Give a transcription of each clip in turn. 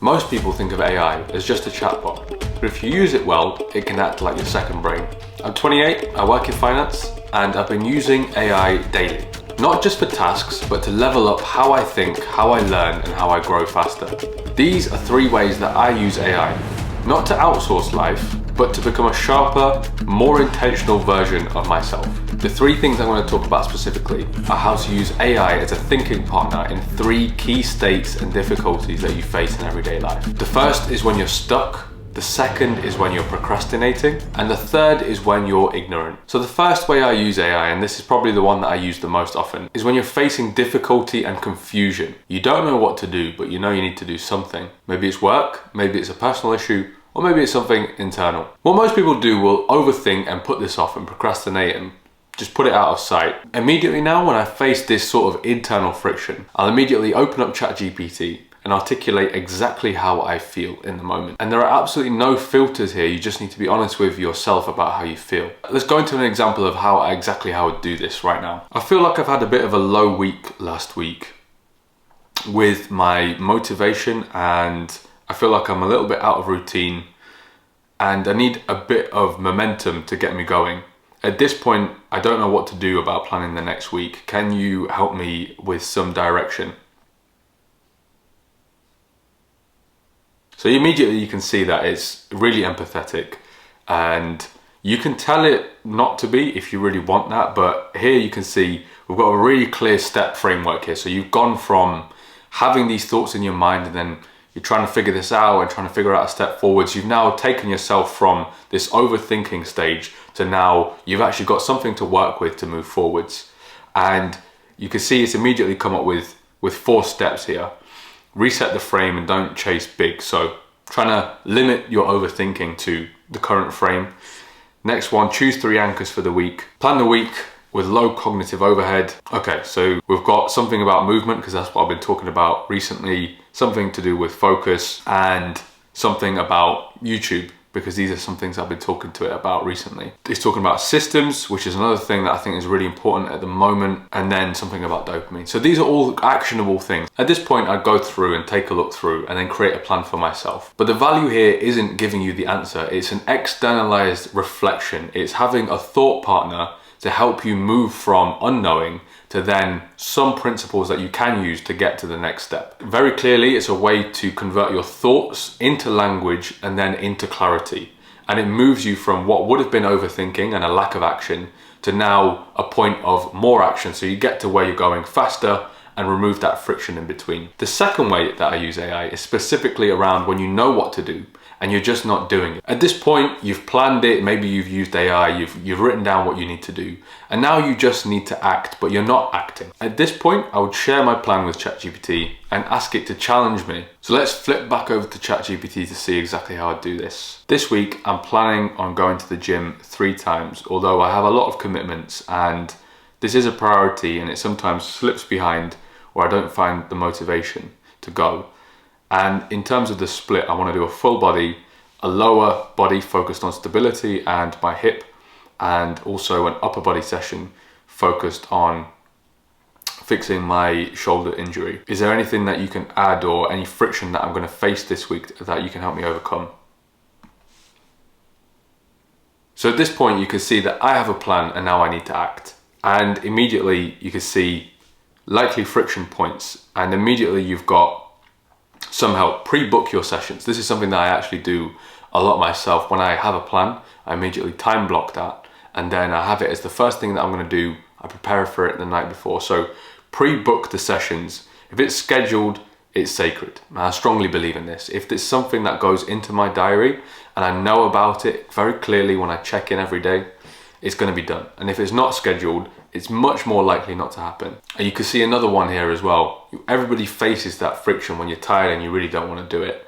Most people think of AI as just a chatbot, but if you use it well, it can act like your second brain. I'm 28, I work in finance, and I've been using AI daily. Not just for tasks, but to level up how I think, how I learn, and how I grow faster. These are 3 ways that I use AI. Not to outsource life, but to become a sharper, more intentional version of myself. The 3 things I'm going to talk about specifically are how to use AI as a thinking partner in 3 key states and difficulties that you face in everyday life. The first is when you're stuck, the second is when you're procrastinating, and the third is when you're ignorant. So the first way I use AI, and this is probably the one that I use the most often, is when you're facing difficulty and confusion. You don't know what to do, but you know you need to do something. Maybe it's work, maybe it's a personal issue, or maybe it's something internal. What most people do will overthink and put this off and procrastinate and just put it out of sight. Immediately now, when I face this sort of internal friction, I'll immediately open up ChatGPT and articulate exactly how I feel in the moment. And there are absolutely no filters here. You just need to be honest with yourself about how you feel. Let's go into an example of exactly how I would do this right now. I feel like I've had a bit of a low week last week with my motivation, and I feel like I'm a little bit out of routine and I need a bit of momentum to get me going. At this point, I don't know what to do about planning the next week. Can you help me with some direction? So immediately you can see that it's really empathetic, and you can tell it not to be if you really want that, but here you can see we've got a really clear step framework here. So you've gone from having these thoughts in your mind and then you're trying to figure this out and trying to figure out a step forwards. You've now taken yourself from this overthinking stage to now you've actually got something to work with to move forwards. And you can see it's immediately come up with 4 steps here. Reset the frame and don't chase big. So trying to limit your overthinking to the current frame. Next one, choose 3 anchors for the week. Plan the week with low cognitive overhead. Okay, so we've got something about movement because that's what I've been talking about recently, something to do with focus, and something about YouTube because these are some things I've been talking to it about recently. It's talking about systems, which is another thing that I think is really important at the moment, and then something about dopamine. So these are all actionable things. At this point, I'd go through and take a look through and then create a plan for myself. But the value here isn't giving you the answer. It's an externalized reflection. It's having a thought partner to help you move from unknowing to then some principles that you can use to get to the next step. Very clearly, it's a way to convert your thoughts into language and then into clarity. And it moves you from what would have been overthinking and a lack of action to now a point of more action. So you get to where you're going faster and remove that friction in between. The second way that I use AI is specifically around when you know what to do and you're just not doing it. At this point, you've planned it, maybe you've used AI, you've written down what you need to do, and now you just need to act, but you're not acting. At this point, I would share my plan with ChatGPT and ask it to challenge me. So let's flip back over to ChatGPT to see exactly how I do this. This week, I'm planning on going to the gym 3 times, although I have a lot of commitments and this is a priority and it sometimes slips behind or I don't find the motivation to go. And in terms of the split, I want to do a full body, a lower body focused on stability and my hip, and also an upper body session focused on fixing my shoulder injury. Is there anything that you can add or any friction that I'm going to face this week that you can help me overcome? So at this point, you can see that I have a plan and now I need to act. And immediately you can see likely friction points, and immediately you've got some help. Pre-book your sessions. This is something that I actually do a lot myself. When I have a plan, I immediately time block that, and then I have it as the first thing that I'm going to do. I prepare for it the night before. So pre-book the sessions. If it's scheduled, it's sacred. And I strongly believe in this. If there's something that goes into my diary and I know about it very clearly when I check in every day, it's going to be done. And if it's not scheduled, it's much more likely not to happen. And you can see another one here as well. Everybody faces that friction when you're tired and you really don't want to do it.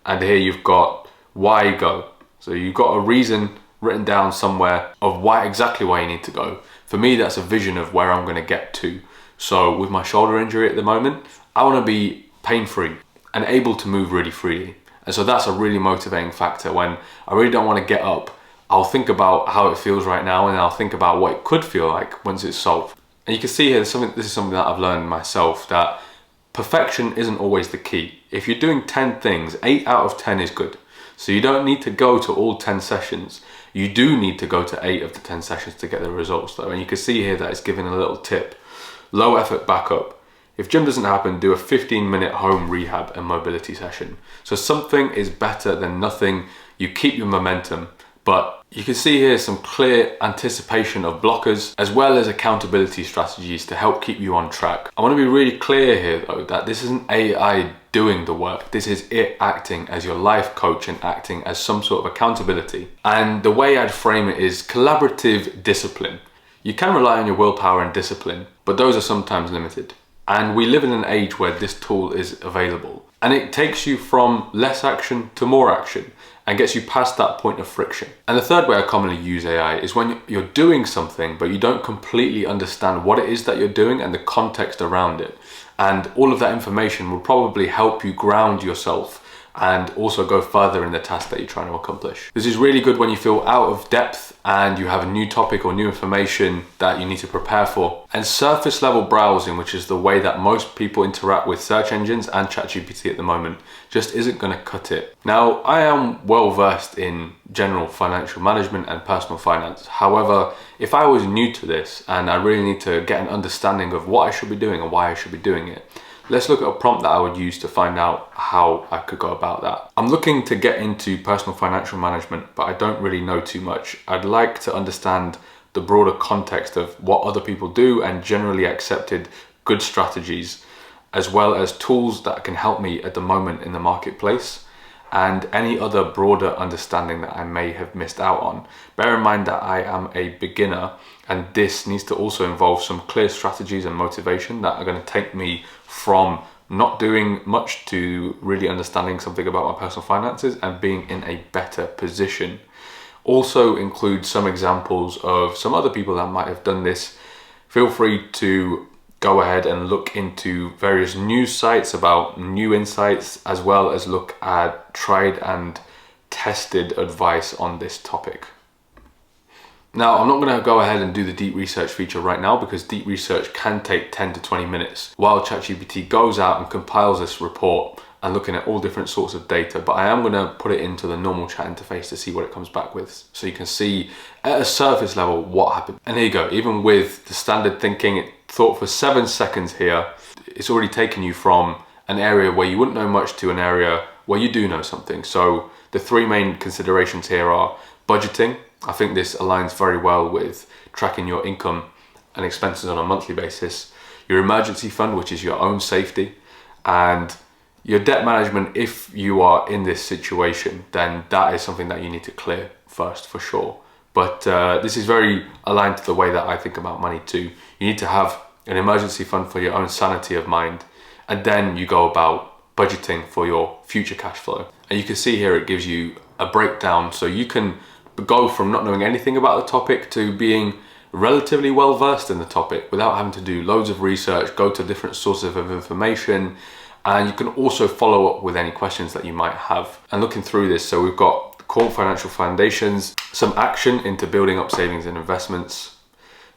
And here you've got why go. So you've got a reason written down somewhere of exactly why you need to go. For me, that's a vision of where I'm going to get to. So with my shoulder injury at the moment, I want to be pain-free and able to move really freely. And so that's a really motivating factor. When I really don't want to get up, I'll think about how it feels right now, and I'll think about what it could feel like once it's solved. And you can see here, this is something that I've learned myself, that perfection isn't always the key. If you're doing 10 things, 8 out of 10 is good. So you don't need to go to all 10 sessions. You do need to go to 8 of the 10 sessions to get the results though. And you can see here that it's giving a little tip. Low effort backup. If gym doesn't happen, do a 15-minute home rehab and mobility session. So something is better than nothing. You keep your momentum, but you can see here some clear anticipation of blockers as well as accountability strategies to help keep you on track. I want to be really clear here though that this isn't AI doing the work. This is it acting as your life coach and acting as some sort of accountability. And the way I'd frame it is collaborative discipline. You can rely on your willpower and discipline, but those are sometimes limited. And we live in an age where this tool is available. And it takes you from less action to more action and gets you past that point of friction. And the third way I commonly use AI is when you're doing something, but you don't completely understand what it is that you're doing and the context around it. And all of that information will probably help you ground yourself and also go further in the task that you're trying to accomplish. This is really good when you feel out of depth and you have a new topic or new information that you need to prepare for. And surface level browsing, which is the way that most people interact with search engines and ChatGPT at the moment, just isn't going to cut it. Now, I am well versed in general financial management and personal finance. However, if I was new to this and I really need to get an understanding of what I should be doing and why I should be doing it, let's look at a prompt that I would use to find out how I could go about that. I'm looking to get into personal financial management, but I don't really know too much. I'd like to understand the broader context of what other people do and generally accepted good strategies, as well as tools that can help me at the moment in the marketplace and any other broader understanding that I may have missed out on. Bear in mind that I am a beginner and this needs to also involve some clear strategies and motivation that are going to take me from not doing much to really understanding something about my personal finances and being in a better position. Also include some examples of some other people that might have done this. Feel free to go ahead and look into various news sites about new insights, as well as look at tried and tested advice on this topic. Now, I'm not going to go ahead and do the deep research feature right now because deep research can take 10 to 20 minutes while ChatGPT goes out and compiles this report and looking at all different sorts of data, but I am going to put it into the normal chat interface to see what it comes back with, so you can see at a surface level what happened. And here you go, even with the standard thinking, it thought for 7 seconds here, it's already taken you from an area where you wouldn't know much to an area where you do know something. So the 3 main considerations here are budgeting. I think this aligns very well with tracking your income and expenses on a monthly basis. Your emergency fund, which is your own safety, and your debt management. If you are in this situation, then that is something that you need to clear first for sure. But this is very aligned to the way that I think about money too. You need to have an emergency fund for your own sanity of mind, and then you go about budgeting for your future cash flow. And you can see here it gives you a breakdown, so you can go from not knowing anything about the topic to being relatively well versed in the topic without having to do loads of research, go to different sources of information, and you can also follow up with any questions that you might have. And looking through this, so we've got core financial foundations, some action into building up savings and investments.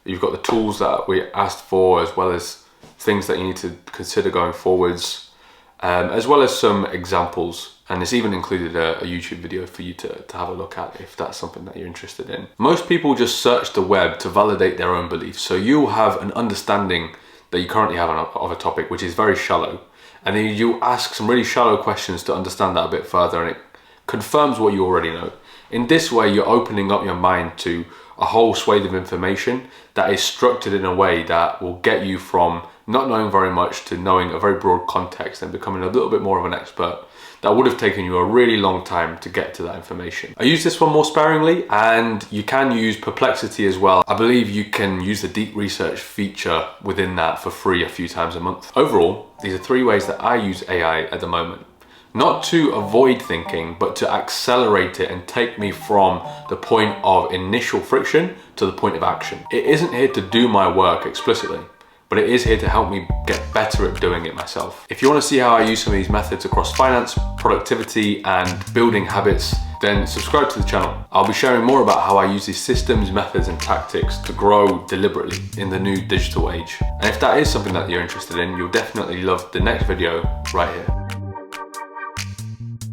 You've got the tools that we asked for, as well as things that you need to consider going forwards, as well as some examples. And it's even included a YouTube video for you to have a look at if that's something that you're interested in. Most people just search the web to validate their own beliefs. So you'll have an understanding that you currently have of a topic, which is very shallow. And then you ask some really shallow questions to understand that a bit further, and it confirms what you already know. In this way, you're opening up your mind to a whole swathe of information that is structured in a way that will get you from not knowing very much to knowing a very broad context and becoming a little bit more of an expert. That would have taken you a really long time to get to that information. I use this one more sparingly, and you can use Perplexity as well. I believe you can use the deep research feature within that for free a few times a month. Overall, these are 3 ways that I use AI at the moment. Not to avoid thinking, but to accelerate it and take me from the point of initial friction to the point of action. It isn't here to do my work explicitly, but it is here to help me get better at doing it myself. If you want to see how I use some of these methods across finance, productivity, and building habits, then subscribe to the channel. I'll be sharing more about how I use these systems, methods and tactics to grow deliberately in the new digital age. And if that is something that you're interested in, you'll definitely love the next video right here.